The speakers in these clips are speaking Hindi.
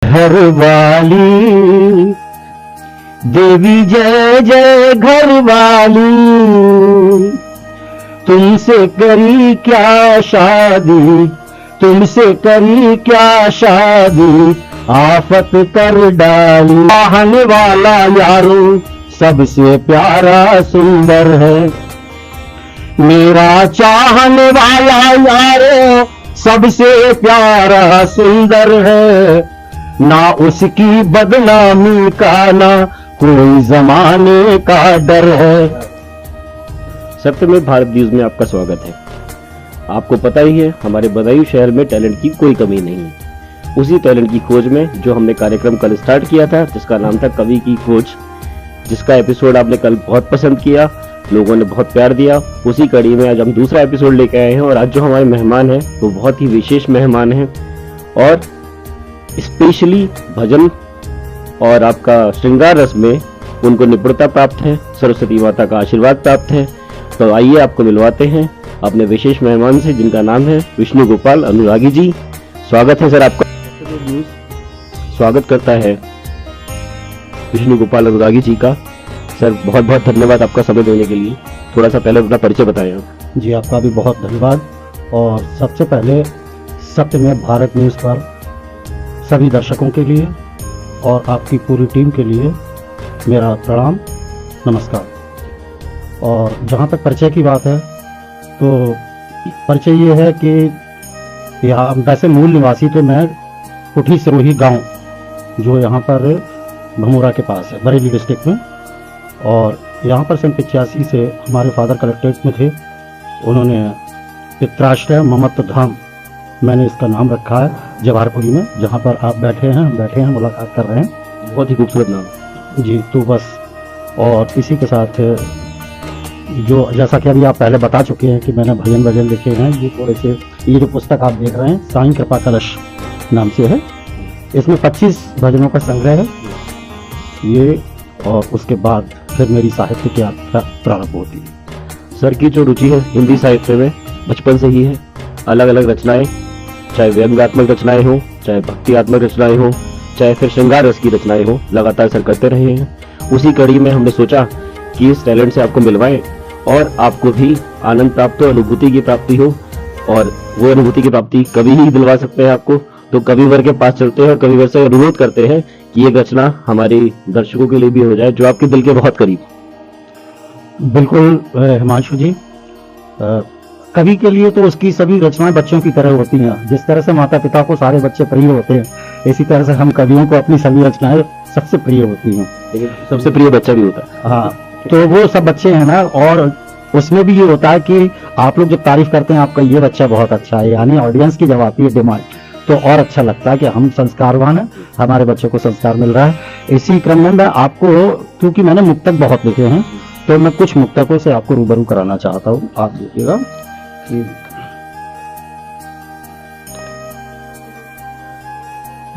घर वाली देवी जय जय घर वाली, तुमसे करी क्या शादी, तुमसे करी क्या शादी, आफत कर डाली। चाहने वाला यारो सबसे प्यारा सुंदर है, मेरा चाहने वाला यारो सबसे प्यारा सुंदर है, ना उसकी बदनामी का ना कोई जमाने का डर है। सत्यमेव भारत न्यूज में आपका स्वागत है। आपको पता ही है, हमारे बदायूं शहर में टैलेंट की कोई कमी नहीं है। उसी टैलेंट की खोज में जो हमने कार्यक्रम कल स्टार्ट किया था, जिसका नाम था कवि की खोज, जिसका एपिसोड आपने कल बहुत पसंद किया, लोगों ने बहुत प्यार दिया। उसी कड़ी में आज हम दूसरा एपिसोड लेके आए हैं और आज जो हमारे मेहमान हैं वो बहुत ही विशेष मेहमान हैं और स्पेशली भजन और आपका श्रृंगार रस में उनको निपुणता प्राप्त है, सरस्वती माता का आशीर्वाद प्राप्त है। तो आइए आपको मिलवाते हैं अपने विशेष मेहमान से, जिनका नाम है विष्णु गोपाल अनुरागी जी। स्वागत है सर आपका। स्वागत करता है विष्णु गोपाल अनुरागी जी का। सर बहुत बहुत धन्यवाद आपका समय देने के लिए। थोड़ा सा पहले अपना परिचय बताएं आप। जी आपका भी बहुत धन्यवाद। और सबसे पहले सत्यमेव भारत न्यूज़ पर सभी दर्शकों के लिए और आपकी पूरी टीम के लिए मेरा प्रणाम, नमस्कार। और जहाँ तक परिचय की बात है तो परिचय ये है कि यहाँ वैसे मूल निवासी तो मैं कुठी सिरोही गांव जो यहाँ पर भमोरा के पास है, बरेली डिस्ट्रिक्ट में। और यहाँ पर सन 85 से हमारे फादर कलेक्ट्रेट में थे। उन्होंने पित्राश्रय ममत्व धाम, मैंने इसका नाम रखा है जवाहरपुरी में, जहाँ पर आप बैठे हैं, हम बैठे हैं, मुलाकात कर रहे हैं। बहुत ही खूबसूरत नाम जी। तो बस, और इसी के साथ जो जैसा कि अभी आप पहले बता चुके हैं कि मैंने भजन लिखे हैं, ये थोड़े से, ये जो पुस्तक आप देख रहे हैं साईं कृपा कलश नाम से है। इसमें 25 भजनों का संग्रह है ये। और उसके बाद फिर मेरी साहित्य की यात्रा प्रारंभ होती है। सर की जो रुचि है हिंदी साहित्य में बचपन से ही है। अलग अलग रचनाएं, चाहे व्यंग्यात्मक रचनाएं हो, चाहे भक्तियात्मक रचनाएं हो, चाहे फिर श्रृंगार रस की रचनाएं हो, लगातार सर करते रहे हैं। उसी कड़ी में हमने सोचा कि इस टैलेंट से आपको मिलवाएं और आपको भी आनंद प्राप्त हो, अनुभूति की प्राप्ति हो। और वो अनुभूति की प्राप्ति कवि ही दिलवा सकते हैं आपको। तो कविवर के पास चलते हैं और कविवर से अनुरोध करते हैं कि ये रचना हमारे दर्शकों के लिए भी हो जाए, जो आपके दिल के बहुत करीब। बिल्कुल हिमांशु जी, कवि के लिए तो उसकी सभी रचनाएं बच्चों की तरह होती हैं। जिस तरह से माता पिता को सारे बच्चे प्रिय होते हैं, इसी तरह से हम कवियों को अपनी सभी रचनाएं सबसे प्रिय होती हैं। लेकिन सबसे प्रिय बच्चा भी होता है। हाँ, तो वो सब बच्चे हैं ना। और उसमें भी ये होता है कि आप लोग जब तारीफ करते हैं आपका ये बच्चा बहुत अच्छा है, यानी ऑडियंस की जब आती है डिमांड, तो और अच्छा लगता है कि हम संस्कारवान हैं, हमारे बच्चों को संस्कार मिल रहा है। इसी क्रम में मैं आपको, क्योंकि मैंने मुक्तक बहुत लिखे हैं, तो मैं कुछ मुक्तकों से आपको रूबरू कराना चाहता हूँ। आप देखिएगा कि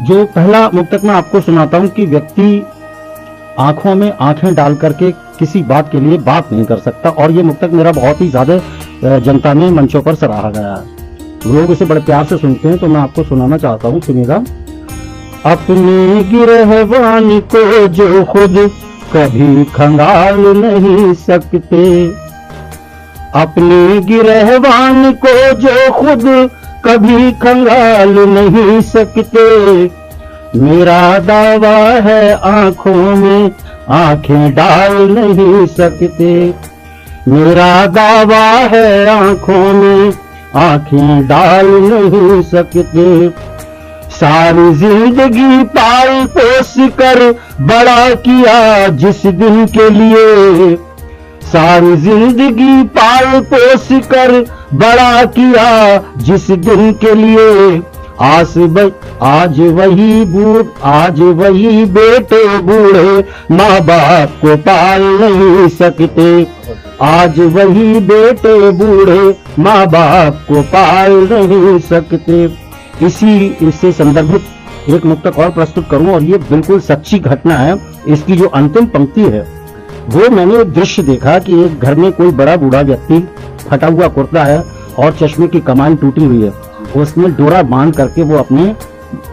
जो पहला मुक्तक मैं आपको सुनाता हूँ कि व्यक्ति आंखों में आंखें डाल करके किसी बात के लिए बात नहीं कर सकता। और ये मुक्तक मेरा बहुत ही ज्यादा जनता में मंचों पर सराहा गया है, लोग इसे बड़े प्यार से सुनते हैं, तो मैं आपको सुनाना चाहता हूँ, सुनिएगा। अपने गिरहवान को जो खुद कभी खंगाल नहीं सकते, अपने गिरहवान को जो खुद कभी खंगाल नहीं सकते, मेरा दावा है आंखों में आंखें डाल नहीं सकते, मेरा दावा है आंखों में आंखें डाल नहीं सकते। सारी जिंदगी पाल पोस कर बड़ा किया जिस दिन के लिए, सारी जिंदगी पाल पोस कर बड़ा किया जिस दिन के लिए, आज वही बेटे बूढ़े माँ बाप को पाल नहीं सकते, आज वही बेटे बूढ़े माँ बाप को पाल नहीं सकते। इससे संदर्भित एक मुक्तक और प्रस्तुत करूं, और ये बिल्कुल सच्ची घटना है। इसकी जो अंतिम पंक्ति है वो मैंने एक दृश्य देखा कि एक घर में कोई बड़ा बूढ़ा व्यक्ति, फटा हुआ कुर्ता है और चश्मे की कमान टूटी हुई है, उसमें डोरा बांध करके वो अपने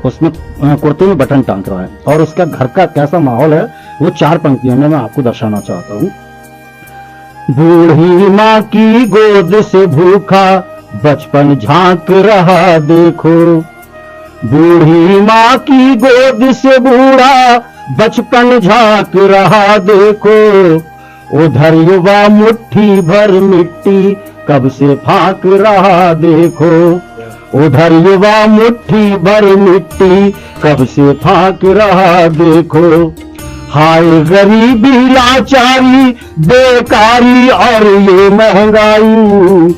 उसमें कुर्ते में बटन टांग रहा है, और उसका घर का कैसा माहौल है वो 4 पंक्तियों में मैं आपको दर्शाना चाहता हूँ। बूढ़ी माँ की गोद से भूखा बचपन झांक रहा देखो, बूढ़ी माँ की गोद से बूढ़ा बचपन झांक रहा देखो, उधर युवा मुट्ठी भर मिट्टी कब से फाक रहा देखो, उधर युवा मुट्ठी भर मिट्टी कब से फाक रहा देखो। हाय गरीबी लाचारी बेकारी और ये महंगाई,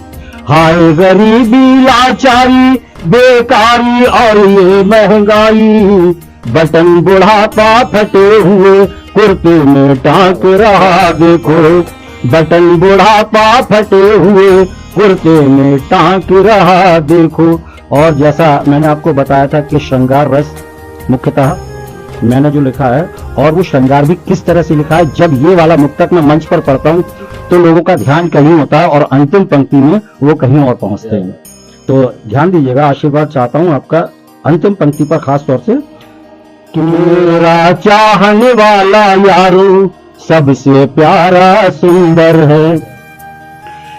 हाय गरीबी लाचारी बेकारी और ये महंगाई, बटन बुढ़ापा फटे हुए कुर्ते में टांक रहा देखो, बटन बुढ़ापा फटे हुए कुर्ते में टांक रहा देखो। और जैसा मैंने आपको बताया था कि श्रृंगार रस मुख्यतः मैंने जो लिखा है, और वो श्रृंगार भी किस तरह से लिखा है, जब ये वाला मुक्तक मैं मंच पर पढ़ता हूँ तो लोगों का ध्यान कहीं होता है और अंतिम पंक्ति में वो कहीं और पहुंचते हैं। तो ध्यान दीजिएगा, आशीर्वाद चाहता हूँ आपका अंतिम पंक्ति पर खास तौर से कि मेरा चाहने वाला यारो सबसे प्यारा सुंदर है,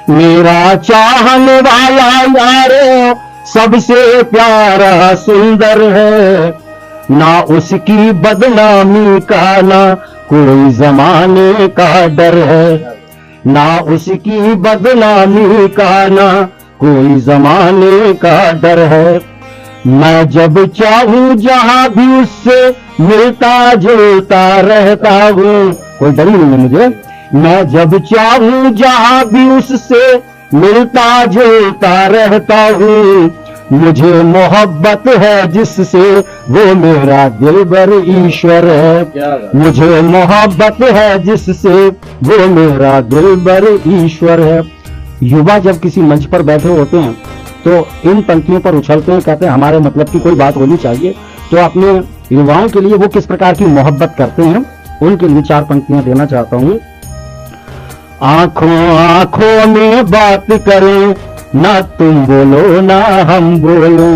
मेरा चाहने वाला यारो सबसे प्यारा सुंदर है, ना उसकी बदनामी का ना कोई जमाने का डर है, ना उसकी बदनामी का ना कोई जमाने का डर है, मैं जब चाहूं जहां भी उससे मिलता जुलता रहता हूँ, कोई डर ही नहीं है मुझे, मैं जब चाहूं जहां भी उससे मिलता जुलता रहता हूँ, मुझे मोहब्बत है जिससे वो मेरा दिलबर ईश्वर है, मुझे मोहब्बत है जिससे वो मेरा दिलबर ईश्वर है। युवा जब किसी मंच पर बैठे होते हैं तो इन पंक्तियों पर उछलते हैं, कहते हैं हमारे मतलब की कोई बात होनी चाहिए। तो अपने युवाओं के लिए वो किस प्रकार की मोहब्बत करते हैं उनके लिए 4 पंक्तियां देना चाहता हूँ। आंखों आंखों में बात करें, ना तुम बोलो ना हम बोलो,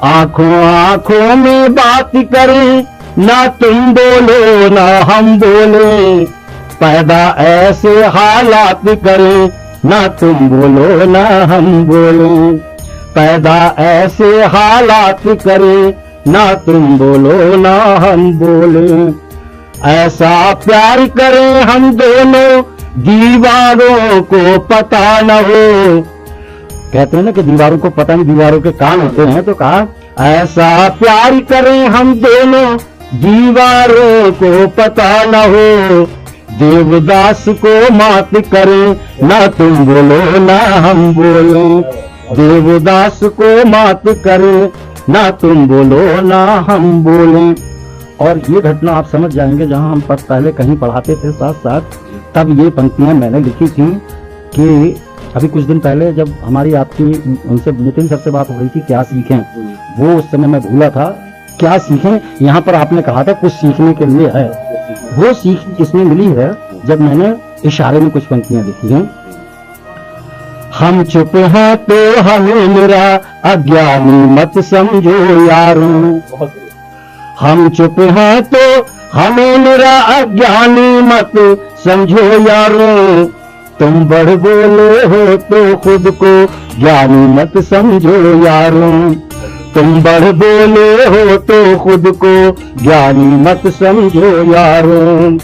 आंखों आंखों में बात करें, ना तुम बोलो ना हम बोले, पैदा ऐसे हालात करें, ना तुम बोलो ना हम बोलो, पैदा ऐसे हालात करें, ना तुम बोलो ना हम बोले, ऐसा प्यार करें हम दोनों दीवारों को पता न हो, कहते हैं ना कि दीवारों को पता नहीं दीवारों के कान होते हैं, तो कहा ऐसा प्यार करें हम दोनों दीवारों को पता न हो, देवदास को मात करें, ना तुम बोलो ना हम बोलो, देवदास को मात करें, ना तुम बोलो ना हम बोले। और ये घटना आप समझ जाएंगे, जहां हम पहले कहीं पढ़ाते थे साथ साथ, तब ये पंक्तियां मैंने लिखी थी कि अभी कुछ दिन पहले जब हमारी आपकी उनसे नितिन सर से बात हो रही थी क्या सीखें, वो उस समय मैं भूला था क्या सीखें। यहाँ पर आपने कहा था कुछ सीखने के लिए है, वो सीख इसमें मिली है जब मैंने इशारे में कुछ पंक्तियां लिखी हैं। हम चुप हैं तो हमें मेरा अज्ञानी मत समझो यारों, हम चुप हैं तो हमें मेरा अज्ञानी मत समझो यारों, तुम बढ़ बोले हो तो खुद को ज्ञानी मत समझो यारों, तुम बढ़ बोले हो तो खुद को ज्ञानी मत समझो यारों,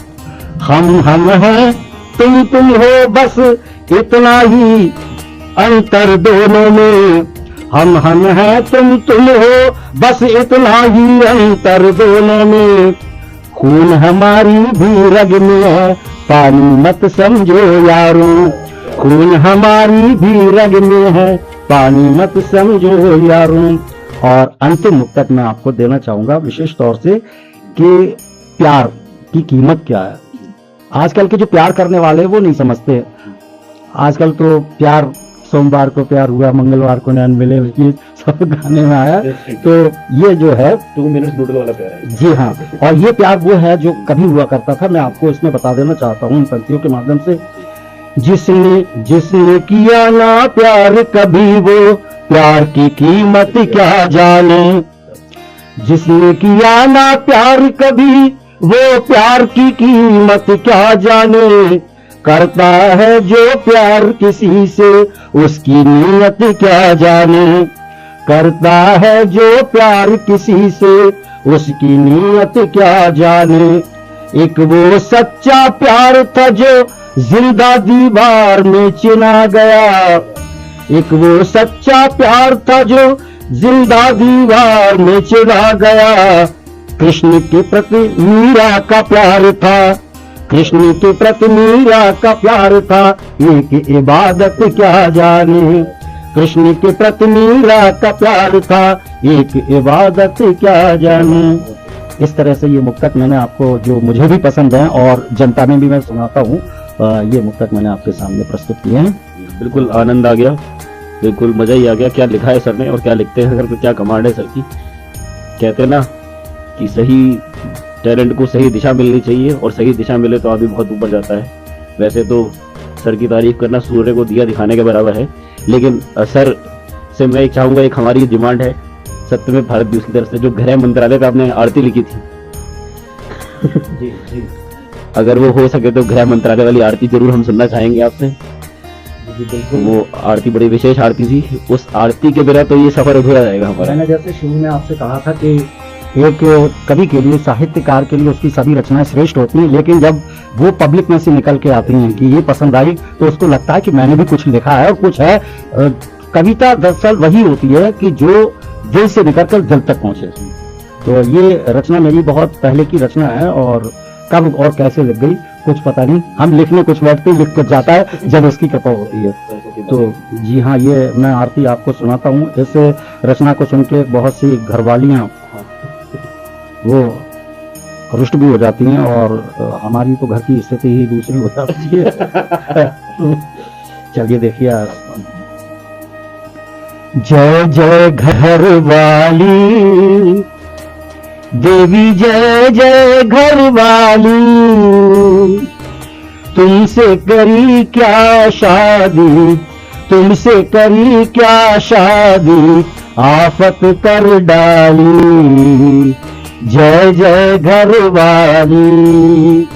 हम हैं तुम हो बस इतना ही अंतर दोनों में, हम हैं तुम हो बस इतना ही अंतर दोनों में, खून हमारी भी रग में है पानी मत समझो यारों, खून हमारी भी रग में है पानी मत समझो यारों। और अंतिम मुक्तक मैं आपको देना चाहूंगा विशेष तौर से कि प्यार की कीमत क्या है। आजकल के जो प्यार करने वाले वो नहीं समझते, आजकल तो प्यार सोमवार को प्यार हुआ मंगलवार को नैन मिले, ये सब गाने में आया। तो ये जो है 2 मिनट डूडल वाला प्यार है। जी हाँ, और ये प्यार वो है जो कभी हुआ करता था। मैं आपको इसमें बता देना चाहता हूँ इन पंक्तियों के माध्यम से, जिसने किया ना प्यार कभी वो प्यार की कीमत क्या जाने, जिसने किया ना प्यार कभी, वो प्यार की कीमत क्या जाने। करता है जो प्यार किसी से, उसकी नीयत क्या जाने। करता है जो प्यार किसी से, उसकी नीयत क्या जाने। एक वो सच्चा प्यार था जो जिंदा दीवार में चिना गया। एक वो सच्चा प्यार था जो जिंदा दीवार में चिना गया। कृष्ण के प्रति मीरा का प्यार था, कृष्ण के प्रति मीरा का प्यार था, एक इबादत क्या जाने। कृष्ण के प्रति मीरा का प्यार था, एक इबादत क्या जाने। इस तरह से ये मुक्तक मैंने आपको, जो मुझे भी पसंद है और जनता में भी मैं सुनाता हूँ, ये मुक्तक मैंने आपके सामने प्रस्तुत किए हैं। बिल्कुल आनंद आ गया, बिल्कुल मजा ही आ गया। क्या लिखा है सर ने और क्या लिखते हैं सर, तो क्या कमांड है सर की। कहते हैं ना कि सही टैलेंट को सही दिशा मिलनी चाहिए, और सही दिशा मिले तो आदमी बहुत ऊपर जाता है। वैसे तो सर की तारीफ करना सूर्य को दिया दिखाने के बराबर है, लेकिन सर से मैं चाहूंगा, एक हमारी डिमांड है सत्य में भारत न्यूज़ की तरफ से, जो गृह मंत्रालय पे आपने आरती लिखी थी जी जी, अगर वो हो सके तो गृह मंत्रालय वाली आरती जरूर हम सुनना चाहेंगे आपसे। वो आरती बड़ी विशेष आरती थी, उस आरती के बिना तो ये सफर अधूरा जाएगा हमारा। मैंने जैसे शुरू में आपसे कहा था कि एक कवि के लिए, साहित्यकार के लिए उसकी सभी रचनाएं श्रेष्ठ होती हैं, लेकिन जब वो पब्लिक में से निकल के आती हैं कि ये पसंद आई, तो उसको लगता है कि मैंने भी कुछ लिखा है और कुछ है। कविता दरअसल वही होती है कि जो दिल से निकलकर दिल तक पहुंचे। तो ये रचना मेरी बहुत पहले की रचना है, और कब और कैसे लिख गई कुछ पता नहीं। हम लिखने कुछ व्यक्ति लिख कर जाता है जब उसकी कृपा होती है। तो जी हाँ, ये मैं आरती आपको सुनाता हूँ। इस रचना को सुन के बहुत सी घरवालियां वो रुष्ट भी हो जाती हैं, और हमारी तो घर की स्थिति ही दूसरी हो जाती है। चलिए देखिए। जय जय घर वाली देवी, जय जय घर वाली, तुमसे करी क्या शादी, तुमसे करी क्या शादी, आफत कर डाली। जय जय घर वाली,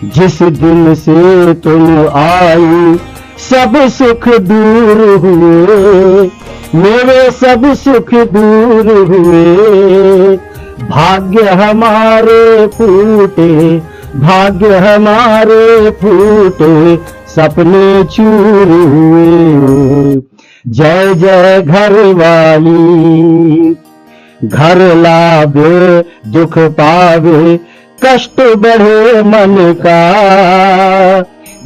जिस दिन से तुम आई सब सुख दूर हुए, मेरे सब सुख दूर हुए। भाग्य हमारे फूटे, भाग्य हमारे फूटे, सपने चूर हुए। जय जय घर वाली, घर लावे दुख पावे, कष्ट बढ़े मन का,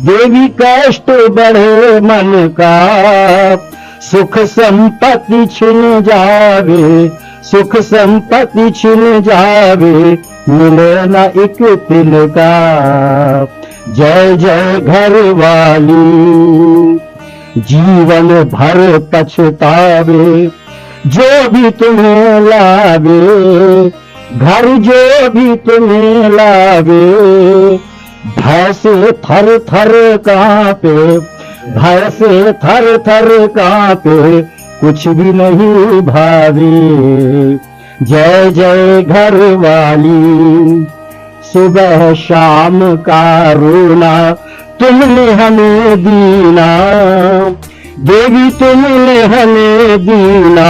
देवी कष्ट बढ़े मन का। सुख संपत्ति छिन जावे, सुख संपत्ति छिन जावे, मिले न एक तिल का। जय जय घर वाली, जीवन भर पछतावे, जो भी तुम्हें लावे, घर जो भी तुम्हें लावे। भय से थर थर कांपे, भय से थर थर कांपे, कुछ भी नहीं भावे। जय जय घर वाली, सुबह शाम का रोना तुमने हमें दीना, देवी तुमने हमें दीना।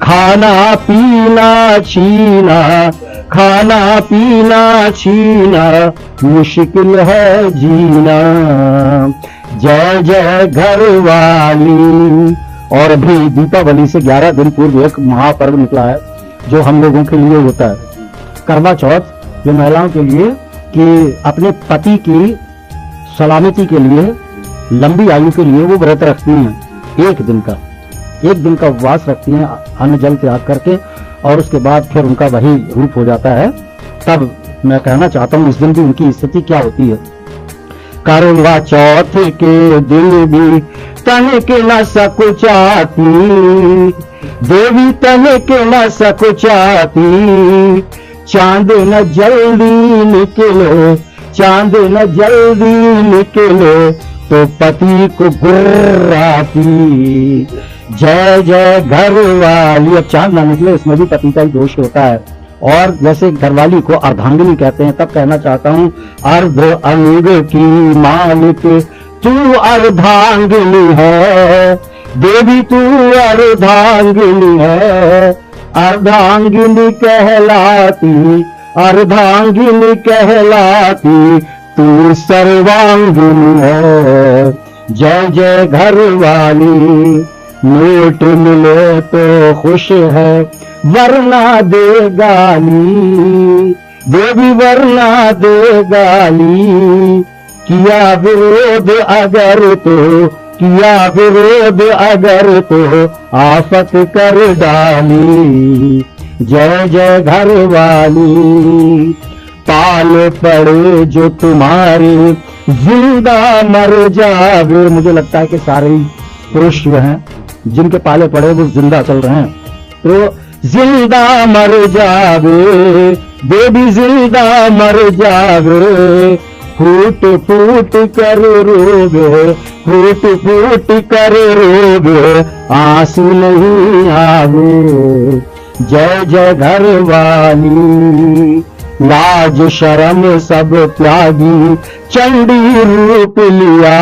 खाना पीना छीना, खाना पीना छीना, मुश्किल है जीना। जय जय घर वाली। और अभी दीपावली से 11 दिन पूर्व एक महापर्व निकला है जो हम लोगों के लिए होता है, करवा चौथ, जो महिलाओं के लिए कि अपने पति की सलामती के लिए, लंबी आयु के लिए वो व्रत रखती हैं। एक दिन का उपवास रखती हैं, अन्न जल त्याग करके, और उसके बाद फिर उनका वही रूप हो जाता है। तब मैं कहना चाहता हूँ इस दिन भी उनकी स्थिति क्या होती है। करवा चौथ के दिन भी तन के न सकुचाती, देवी तन के न सकुचाती। चांद न जल्दी निकले, चांद न जल्दी निकले, तो पति को गुर्राती। जय जय घरवाली। अब चांद ना निकले इसमें भी पति का ही दोष होता है। और जैसे घरवाली को अर्धांगिनी कहते हैं, तब कहना चाहता हूं अर्ध अंग की मालिक तू अर्धांगिनी है, देवी तू अर्धांगिनी है। अर्धांगिनी कहलाती, अर्धांगिनी कहलाती, तू सर्वांगिनी है। जय जय घरवाली। नोट मिले तो खुश है, वरना दे गाली, देवी वरना दे गाली। किया विरोध अगर तो, किया विरोध अगर तो आफत कर डाली। जय जय घरवाली। पाल पड़े जो तुम्हारे, जिंदा मर जावे। मुझे लगता है कि सारे पुरुष जो हैं जिनके पाले पड़े वो जिंदा चल रहे हैं, तो जिंदा मर जावे, बेबी जिंदा मर जावे। फूट फूट कर रोवे, फूट फूट कर रोवे, आंसू नहीं आवे। जय जय घरवाली। लाज शर्म सब त्यागी, चंडी रूप लिया,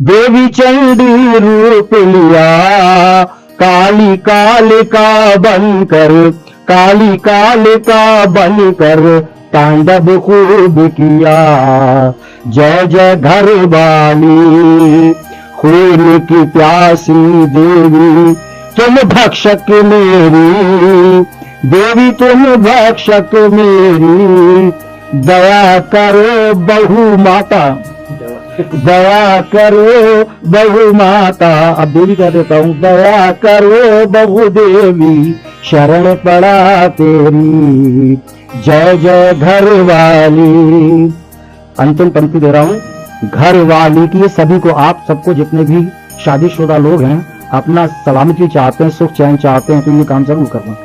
देवी चंडी रूप लिया। काली कालिका बनकर, काली कालिका बनकर तांडव खूब किया। जय जय घरवाली। खून की प्यासी देवी तुम भक्षक मेरी, देवी तुम भक्षक मेरी। दया करो बहु माता, दया करो बहु माता। अब देवी कह देता हूं, दया करो बहु देवी, शरण पड़ा तेरी। जय जय घरवाली। अंतिम पंक्ति दे रहा हूं घरवाली की। सभी को, आप सबको, जितने भी शादीशुदा लोग हैं, अपना सलामती चाहते हैं, सुख चैन चाहते हैं, तो ये काम जरूर करना,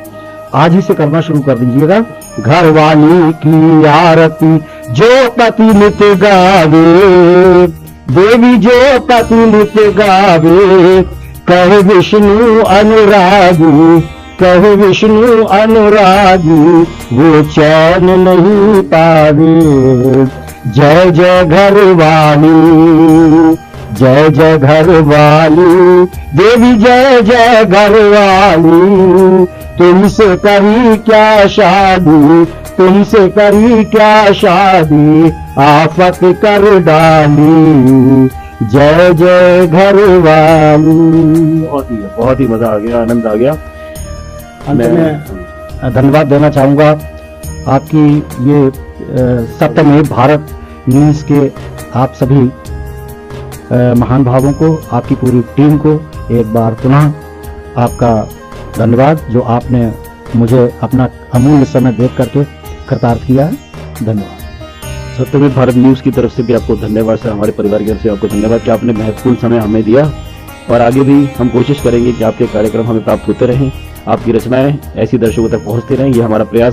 आज ही से करना शुरू कर दीजिएगा। घरवाली की आरती जो पति नित गावे, देवी जो पति नित गावे। कहे विष्णु अनुरागी, कहे विष्णु अनुरागी, वो चैन नहीं पावे। जय जय घरवाली। जय जय घरवाली। देवी जय जय घरवाली। तुमसे करी क्या शादी, तुमसे करी क्या शादी, आफत कर डाली। जय जय घरवाली। बहुत ही मजा आ गया, आनंद आ गया। अंत में धन्यवाद देना चाहूंगा आपकी ये सप्तमें भारत न्यूज के आप सभी महान भावों को, आपकी पूरी टीम को एक बार पुनः आपका धन्यवाद, जो आपने मुझे अपना अमूल्य समय देख करके कृतार्थ किया है। धन्यवाद। सप्तमें भारत न्यूज की तरफ से भी आपको धन्यवाद सर, हमारे परिवार की तरफ से आपको धन्यवाद कि आपने महत्वपूर्ण समय हमें दिया, और आगे भी हम कोशिश करेंगे कि आपके कार्यक्रम हमें प्राप्त होते रहें, आपकी रचनाएं ऐसी दर्शकों तक पहुंचती रहें, ये हमारा प्रयास।